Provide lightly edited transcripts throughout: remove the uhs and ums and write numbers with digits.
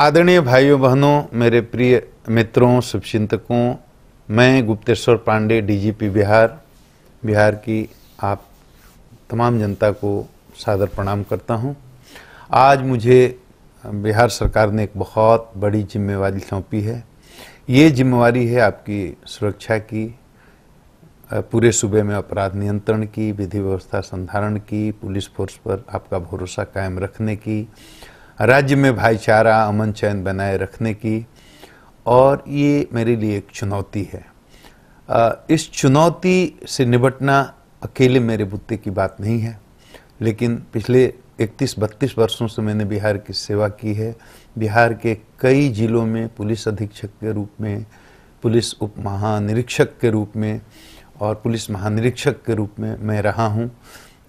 आदरणीय भाइयों बहनों, मेरे प्रिय मित्रों, शुभचिंतकों, मैं गुप्तेश्वर पांडे, डीजीपी बिहार की आप तमाम जनता को सादर प्रणाम करता हूं। आज मुझे बिहार सरकार ने एक बहुत बड़ी जिम्मेवारी सौंपी है। ये जिम्मेवारी है आपकी सुरक्षा की, पूरे सूबे में अपराध नियंत्रण की, विधि व्यवस्था संधारण की, पुलिस फोर्स पर आपका भरोसा कायम रखने की, राज्य में भाईचारा अमन चैन बनाए रखने की। और ये मेरे लिए एक चुनौती है। इस चुनौती से निपटना अकेले मेरे बुत्ते की बात नहीं है, लेकिन पिछले 31-32 वर्षों से मैंने बिहार की सेवा की है। बिहार के कई जिलों में पुलिस अधीक्षक के रूप में, पुलिस उप महानिरीक्षक के रूप में और पुलिस महानिरीक्षक के रूप में मैं रहा हूँ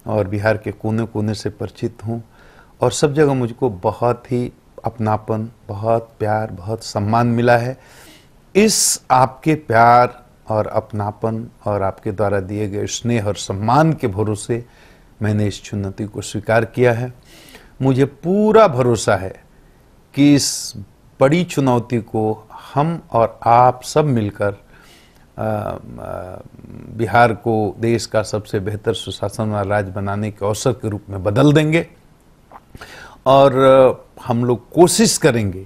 और बिहार के कोने कोने से परिचित हूँ। और सब जगह मुझको बहुत ही अपनापन, बहुत प्यार, बहुत सम्मान मिला है। इस आपके प्यार और अपनापन और आपके द्वारा दिए गए स्नेह और सम्मान के भरोसे मैंने इस चुनौती को स्वीकार किया है। मुझे पूरा भरोसा है कि इस बड़ी चुनौती को हम और आप सब मिलकर बिहार को देश का सबसे बेहतर सुशासन वाला राज्य बनाने के अवसर के रूप में बदल देंगे। और हम लोग कोशिश करेंगे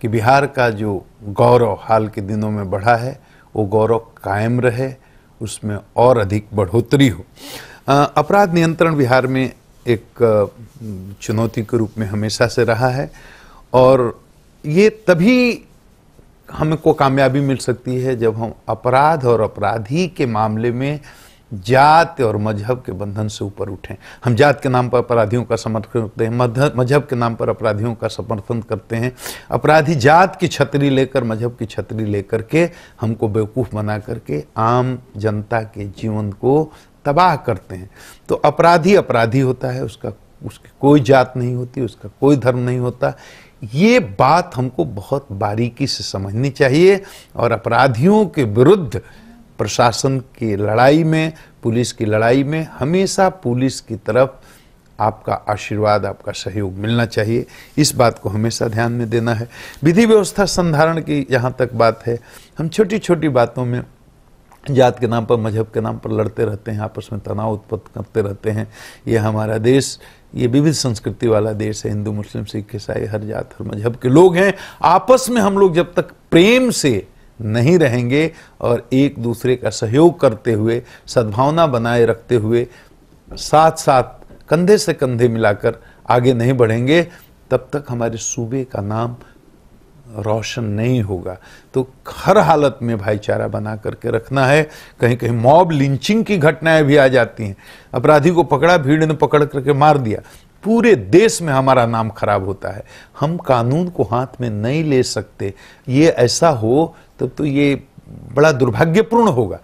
कि बिहार का जो गौरव हाल के दिनों में बढ़ा है वो गौरव कायम रहे, उसमें और अधिक बढ़ोतरी हो। अपराध नियंत्रण बिहार में एक चुनौती के रूप में हमेशा से रहा है और ये तभी हमको कामयाबी मिल सकती है जब हम अपराध और अपराधी के मामले में जात और मजहब के बंधन से ऊपर उठें। हम जात के नाम पर अपराधियों का समर्थन करते हैं, मजहब के नाम पर अपराधियों का समर्थन करते हैं। अपराधी जात की छतरी लेकर, मजहब की छतरी लेकर के हमको बेवकूफ़ बना करके आम जनता के जीवन को तबाह करते हैं। तो अपराधी अपराधी होता है, उसकी कोई जात नहीं होती, उसका कोई धर्म नहीं होता। ये बात हमको बहुत बारीकी से समझनी चाहिए और अपराधियों के विरुद्ध प्रशासन की लड़ाई में, पुलिस की लड़ाई में हमेशा पुलिस की तरफ आपका आशीर्वाद, आपका सहयोग मिलना चाहिए। इस बात को हमेशा ध्यान में देना है। विधि व्यवस्था संधारण की जहाँ तक बात है, हम छोटी छोटी बातों में जात के नाम पर, मजहब के नाम पर लड़ते रहते हैं, आपस में तनाव उत्पन्न करते रहते हैं। ये हमारा देश, ये विविध संस्कृति वाला देश है। हिंदू, मुस्लिम, सिख, ईसाई, हर जात हर मजहब के लोग हैं। आपस में हम लोग जब तक प्रेम से नहीं रहेंगे और एक दूसरे का सहयोग करते हुए, सद्भावना बनाए रखते हुए, साथ साथ कंधे से कंधे मिलाकर आगे नहीं बढ़ेंगे, तब तक हमारे सूबे का नाम रोशन नहीं होगा। तो हर हालत में भाईचारा बना करके रखना है। कहीं कहीं मॉब लिंचिंग की घटनाएं भी आ जाती हैं। अपराधी को पकड़ा, भीड़ ने पकड़ करके मार दिया, पूरे देश में हमारा नाम खराब होता है। हम कानून को हाथ में नहीं ले सकते। ये ऐसा हो तब तो ये बड़ा दुर्भाग्यपूर्ण होगा।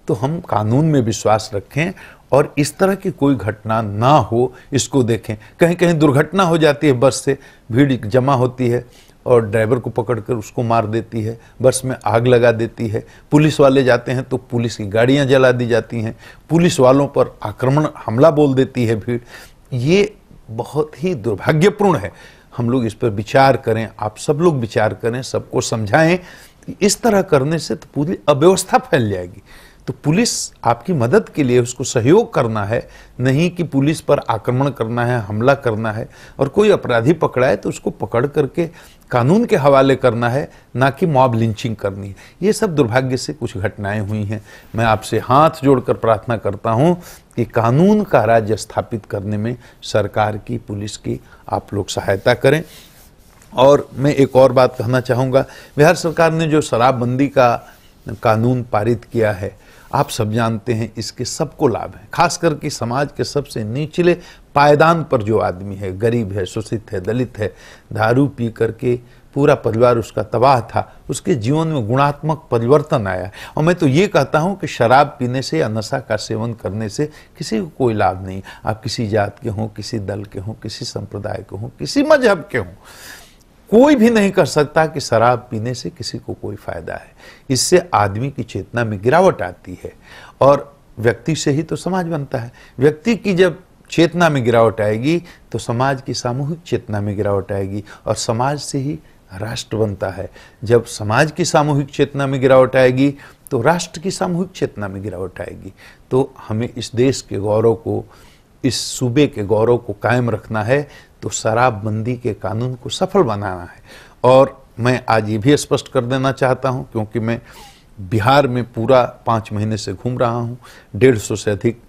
तो हम कानून में विश्वास रखें और इस तरह की कोई घटना ना हो, इसको देखें। कहीं कहीं दुर्घटना हो जाती है, बस से भीड़ जमा होती है और ड्राइवर को पकड़कर उसको मार देती है, बस में आग लगा देती है। पुलिस वाले जाते हैं तो पुलिस की गाड़ियां जला दी जाती हैं, पुलिस वालों पर आक्रमण, हमला बोल देती है भीड़। ये बहुत ही दुर्भाग्यपूर्ण है। हम लोग इस पर विचार करें, आप सब लोग विचार करें, सबको समझाएं। इस तरह करने से तो पूरी अव्यवस्था फैल जाएगी। तो पुलिस आपकी मदद के लिए, उसको सहयोग करना है, नहीं कि पुलिस पर आक्रमण करना है, हमला करना है। और कोई अपराधी पकड़ा है तो उसको पकड़ करके कानून के हवाले करना है, ना कि मॉब लिंचिंग करनी है। ये सब दुर्भाग्य से कुछ घटनाएं हुई हैं। मैं आपसे हाथ जोड़कर प्रार्थना करता हूं कि कानून का राज्य स्थापित करने में सरकार की, पुलिस की आप लोग सहायता करें। और मैं एक और बात कहना चाहूँगा, बिहार सरकार ने जो शराबबंदी का कानून पारित किया है, आप सब जानते हैं इसके सबको लाभ है। खास करके समाज के सबसे निचले पायदान पर जो आदमी है, गरीब है, शोषित है, दलित है, दारू पी करके पूरा परिवार उसका तबाह था, उसके जीवन में गुणात्मक परिवर्तन आया। और मैं तो ये कहता हूँ कि शराब पीने से या नशा का सेवन करने से किसी को कोई लाभ नहीं। आप किसी जात के हों, किसी दल के हों, किसी संप्रदाय के हों, किसी मजहब के हों, कोई भी नहीं कर सकता कि शराब पीने से किसी को कोई फायदा है। इससे आदमी की चेतना में गिरावट आती है और व्यक्ति से ही तो समाज बनता है। व्यक्ति की जब चेतना में गिरावट आएगी तो समाज की सामूहिक चेतना में गिरावट आएगी और समाज से ही राष्ट्र बनता है। जब समाज की सामूहिक चेतना में गिरावट आएगी तो राष्ट्र की सामूहिक चेतना में गिरावट आएगी। तो हमें इस देश के गौरव को, इस सूबे के गौरव को कायम रखना है, तो शराबबंदी के कानून को सफल बनाना है। और मैं आज ये भी स्पष्ट कर देना चाहता हूँ, क्योंकि मैं बिहार में पूरा 5 महीने से घूम रहा हूँ, 150 से अधिक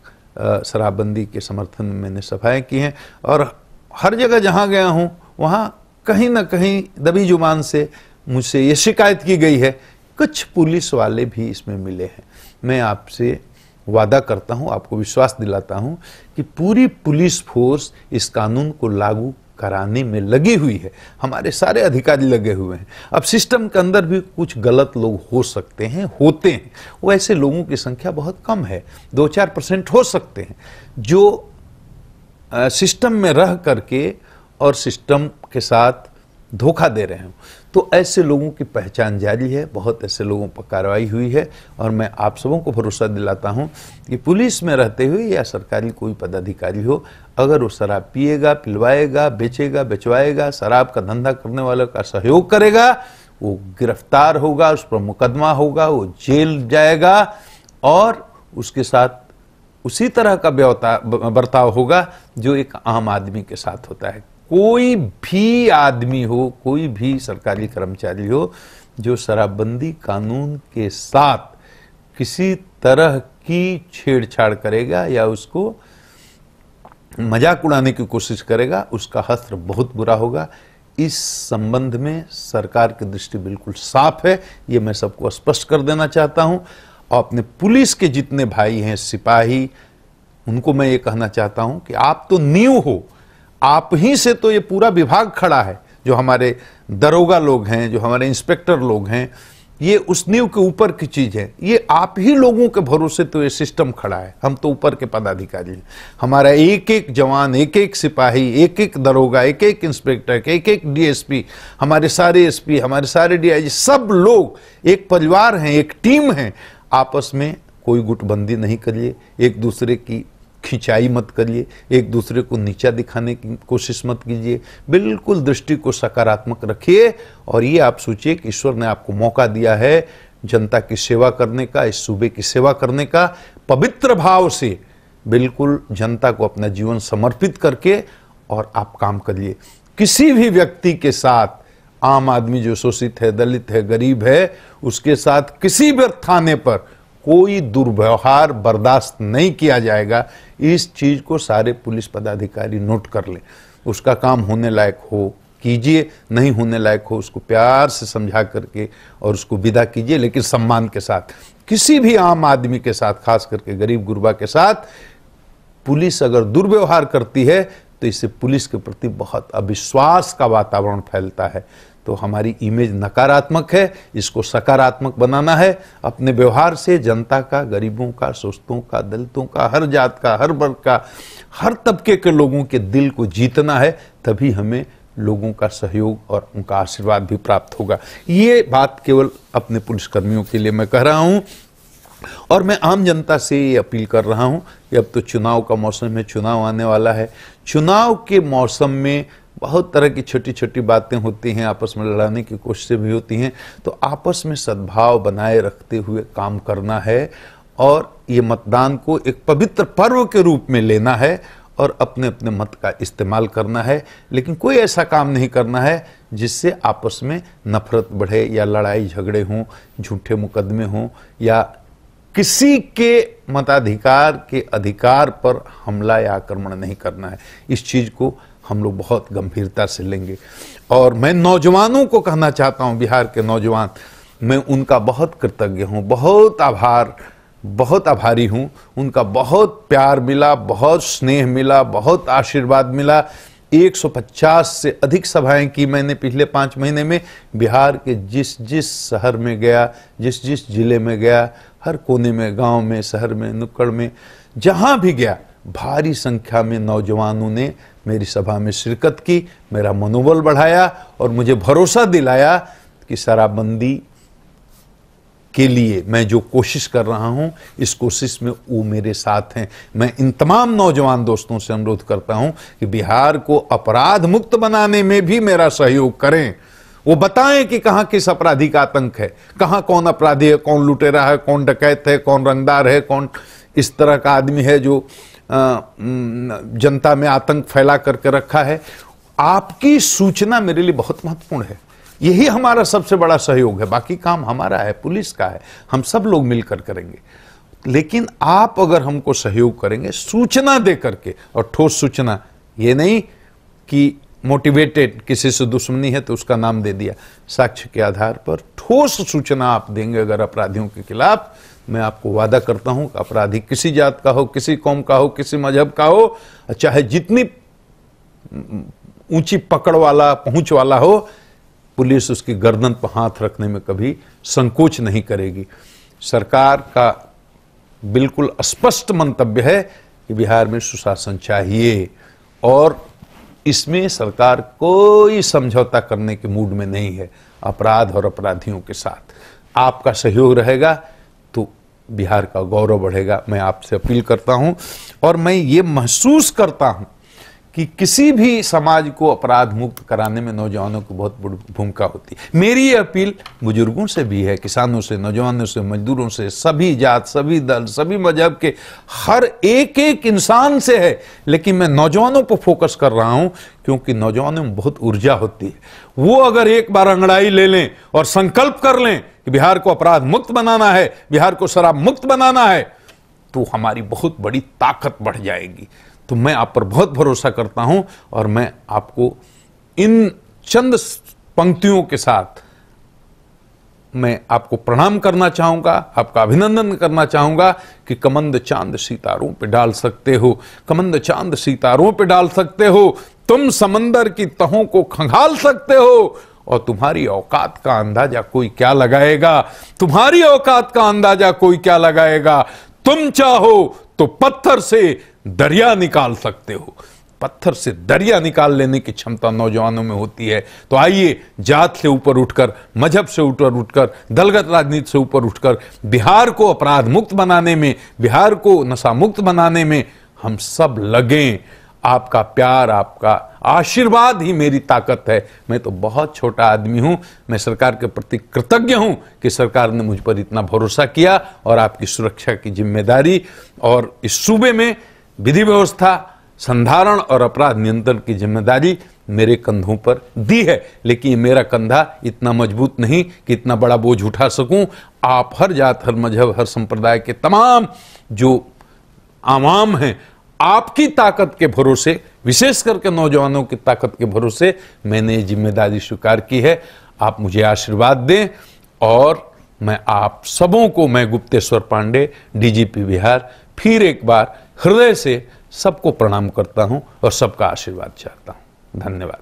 शराबबंदी के समर्थन में मैंने सभाएं की हैं, और हर जगह जहाँ गया हूँ वहाँ कहीं ना कहीं दबी जुबान से मुझसे ये शिकायत की गई है, कुछ पुलिस वाले भी इसमें मिले हैं। मैं आपसे वादा करता हूं, आपको विश्वास दिलाता हूं कि पूरी पुलिस फोर्स इस कानून को लागू कराने में लगी हुई है। हमारे सारे अधिकारी लगे हुए हैं। अब सिस्टम के अंदर भी कुछ गलत लोग हो सकते हैं, होते हैं, वो ऐसे लोगों की संख्या बहुत कम है, 2-4% हो सकते हैं जो सिस्टम में रह करके और सिस्टम के साथ धोखा दे रहे हैं। तो ऐसे लोगों की पहचान जारी है, बहुत ऐसे लोगों पर कार्रवाई हुई है, और मैं आप सबों को भरोसा दिलाता हूं कि पुलिस में रहते हुए या सरकारी कोई पदाधिकारी हो, अगर वो शराब पिएगा, पिलवाएगा, बेचेगा, बेचवाएगा, शराब का धंधा करने वालों का सहयोग करेगा, वो गिरफ्तार होगा, उस पर मुकदमा होगा, वो जेल जाएगा, और उसके साथ उसी तरह का बर्ताव होगा जो एक आम आदमी के साथ होता है। कोई भी आदमी हो, कोई भी सरकारी कर्मचारी हो जो शराबबंदी कानून के साथ किसी तरह की छेड़छाड़ करेगा या उसको मजाक उड़ाने की कोशिश करेगा, उसका हश्र बहुत बुरा होगा। इस संबंध में सरकार की दृष्टि बिल्कुल साफ है, ये मैं सबको स्पष्ट कर देना चाहता हूं। और अपने पुलिस के जितने भाई हैं, सिपाही, उनको मैं ये कहना चाहता हूं कि आप तो नींव हो, आप ही से तो ये पूरा विभाग खड़ा है। जो हमारे दरोगा लोग हैं, जो हमारे इंस्पेक्टर लोग हैं, ये उस नींव के ऊपर की चीज है। ये आप ही लोगों के भरोसे तो ये सिस्टम खड़ा है, हम तो ऊपर के पदाधिकारी हैं। हमारा एक एक जवान, एक एक सिपाही, एक एक दरोगा, एक एक इंस्पेक्टर, एक एक डीएसपी, हमारे सारे एसपी, हमारे सारे डीआईजी, सब लोग एक परिवार हैं, एक टीम है। आपस में कोई गुटबंदी नहीं करिए, एक दूसरे की खिंचाई मत करिए, एक दूसरे को नीचा दिखाने की कोशिश मत कीजिए, बिल्कुल दृष्टि को सकारात्मक रखिए। और ये आप सोचिए कि ईश्वर ने आपको मौका दिया है जनता की सेवा करने का, इस सूबे की सेवा करने का, पवित्र भाव से बिल्कुल जनता को अपना जीवन समर्पित करके और आप काम करिए। किसी भी व्यक्ति के साथ, आम आदमी जो शोषित है, दलित है, गरीब है, उसके साथ किसी भी थाने पर कोई दुर्व्यवहार बर्दाश्त नहीं किया जाएगा। इस चीज को सारे पुलिस पदाधिकारी नोट कर लें। उसका काम होने लायक हो कीजिए, नहीं होने लायक हो उसको प्यार से समझा करके और उसको विदा कीजिए, लेकिन सम्मान के साथ। किसी भी आम आदमी के साथ, खास करके गरीब गुरबा के साथ, पुलिस अगर दुर्व्यवहार करती है तो इससे पुलिस के प्रति बहुत अविश्वास का वातावरण फैलता है। तो हमारी इमेज नकारात्मक है, इसको सकारात्मक बनाना है। अपने व्यवहार से जनता का, गरीबों का, शोषितों का, दलितों का, हर जात का, हर वर्ग का, हर तबके के लोगों के दिल को जीतना है, तभी हमें लोगों का सहयोग और उनका आशीर्वाद भी प्राप्त होगा। ये बात केवल अपने पुलिसकर्मियों के लिए मैं कह रहा हूं, और मैं आम जनता से ये अपील कर रहा हूं कि अब तो चुनाव का मौसम है, चुनाव आने वाला है। चुनाव के मौसम में बहुत तरह की छोटी छोटी बातें होती हैं, आपस में लड़ाने की कोशिशें भी होती हैं, तो आपस में सद्भाव बनाए रखते हुए काम करना है और ये मतदान को एक पवित्र पर्व के रूप में लेना है और अपने अपने मत का इस्तेमाल करना है। लेकिन कोई ऐसा काम नहीं करना है जिससे आपस में नफरत बढ़े या लड़ाई झगड़े हों, झूठे मुकदमे हों, या किसी के मताधिकार के अधिकार पर हमला या आक्रमण नहीं करना है। इस चीज को हम लोग बहुत गंभीरता से लेंगे। और मैं नौजवानों को कहना चाहता हूं, बिहार के नौजवान, मैं उनका बहुत कृतज्ञ हूं, बहुत आभारी हूं। उनका बहुत प्यार मिला, बहुत स्नेह मिला, बहुत आशीर्वाद मिला। 150 से अधिक सभाएं की मैंने पिछले 5 महीने में। बिहार के जिस जिस शहर में गया, जिस जिस जिले में गया, हर कोने में, गांव में, शहर में, नुक्कड़ में, जहां भी गया, भारी संख्या में नौजवानों ने मेरी सभा में शिरकत की, मेरा मनोबल बढ़ाया और मुझे भरोसा दिलाया कि शराबबंदी के लिए मैं जो कोशिश कर रहा हूं, इस कोशिश में वो मेरे साथ हैं। मैं इन तमाम नौजवान दोस्तों से अनुरोध करता हूं कि बिहार को अपराध मुक्त बनाने में भी मेरा सहयोग करें। वो बताएं कि कहां किस अपराधी का आतंक है, कहां कौन अपराधी है, कौन लुटेरा है, कौन डकैत है, कौन रंगदार है, कौन इस तरह का आदमी है जो जनता में आतंक फैला करके रखा है। आपकी सूचना मेरे लिए बहुत महत्वपूर्ण है। यही हमारा सबसे बड़ा सहयोग है। बाकी काम हमारा है, पुलिस का है, हम सब लोग मिलकर करेंगे। लेकिन आप अगर हमको सहयोग करेंगे सूचना दे करके, और ठोस सूचना, ये नहीं कि मोटिवेटेड किसी से दुश्मनी है तो उसका नाम दे दिया, साक्ष्य के आधार पर ठोस सूचना आप देंगे अगर अपराधियों के खिलाफ, मैं आपको वादा करता हूं कि अपराधी किसी जात का हो, किसी कौम का हो, किसी मजहब का हो, चाहे जितनी ऊंची पकड़ वाला, पहुंच वाला हो, पुलिस उसकी गर्दन पर हाथ रखने में कभी संकोच नहीं करेगी। सरकार का बिल्कुल स्पष्ट मंतव्य है कि बिहार में सुशासन चाहिए और इसमें सरकार कोई समझौता करने के मूड में नहीं है अपराध और अपराधियों के साथ। आपका सहयोग रहेगा तो बिहार का गौरव बढ़ेगा। मैं आपसे अपील करता हूं और मैं ये महसूस करता हूं कि किसी भी समाज को अपराध मुक्त कराने में नौजवानों की बहुत बड़ी भूमिका होती है। मेरी ये अपील बुजुर्गों से भी है, किसानों से, नौजवानों से, मजदूरों से, सभी जात, सभी दल, सभी मजहब के हर एक एक इंसान से है। लेकिन मैं नौजवानों पर फोकस कर रहा हूं क्योंकि नौजवानों में बहुत ऊर्जा होती है। वो अगर एक बार अंगड़ाई ले लें और संकल्प कर लें कि बिहार को अपराध मुक्त बनाना है, बिहार को शराब मुक्त बनाना है, तो हमारी बहुत बड़ी ताकत बढ़ जाएगी। तो मैं आप पर बहुत भरोसा करता हूं और मैं आपको इन चंद पंक्तियों के साथ मैं आपको प्रणाम करना चाहूंगा, आपका अभिनंदन करना चाहूंगा कि कमंद चांद सितारों पे डाल सकते हो, कमंद चांद सितारों पे डाल सकते हो, तुम समंदर की तहों को खंगाल सकते हो और तुम्हारी औकात का अंदाजा कोई क्या लगाएगा, तुम्हारी औकात का अंदाजा कोई क्या लगाएगा। तुम चाहो तो पत्थर से दरिया निकाल सकते हो। पत्थर से दरिया निकाल लेने की क्षमता नौजवानों में होती है। तो आइए जात से ऊपर उठकर, मजहब से ऊपर उठकर, दलगत राजनीति से ऊपर उठकर बिहार को अपराध मुक्त बनाने में, बिहार को नशा मुक्त बनाने में हम सब लगें। आपका प्यार, आपका आशीर्वाद ही मेरी ताकत है। मैं तो बहुत छोटा आदमी हूं, मैं सरकार के प्रति कृतज्ञ हूं कि सरकार ने मुझ पर इतना भरोसा किया और आपकी सुरक्षा की जिम्मेदारी और इस सूबे में विधि व्यवस्था, संधारण और अपराध नियंत्रण की जिम्मेदारी मेरे कंधों पर दी है। लेकिन मेरा कंधा इतना मजबूत नहीं कि इतना बड़ा बोझ उठा सकूं। आप हर जात, हर मजहब, हर संप्रदाय के तमाम जो आवाम हैं, आपकी ताकत के भरोसे, विशेष करके नौजवानों की ताकत के भरोसे मैंने ये जिम्मेदारी स्वीकार की है। आप मुझे आशीर्वाद दें और मैं आप सबों को, मैं गुप्तेश्वर पांडे, डीजीपी बिहार, फिर एक बार हृदय से सबको प्रणाम करता हूं और सबका आशीर्वाद चाहता हूं। धन्यवाद।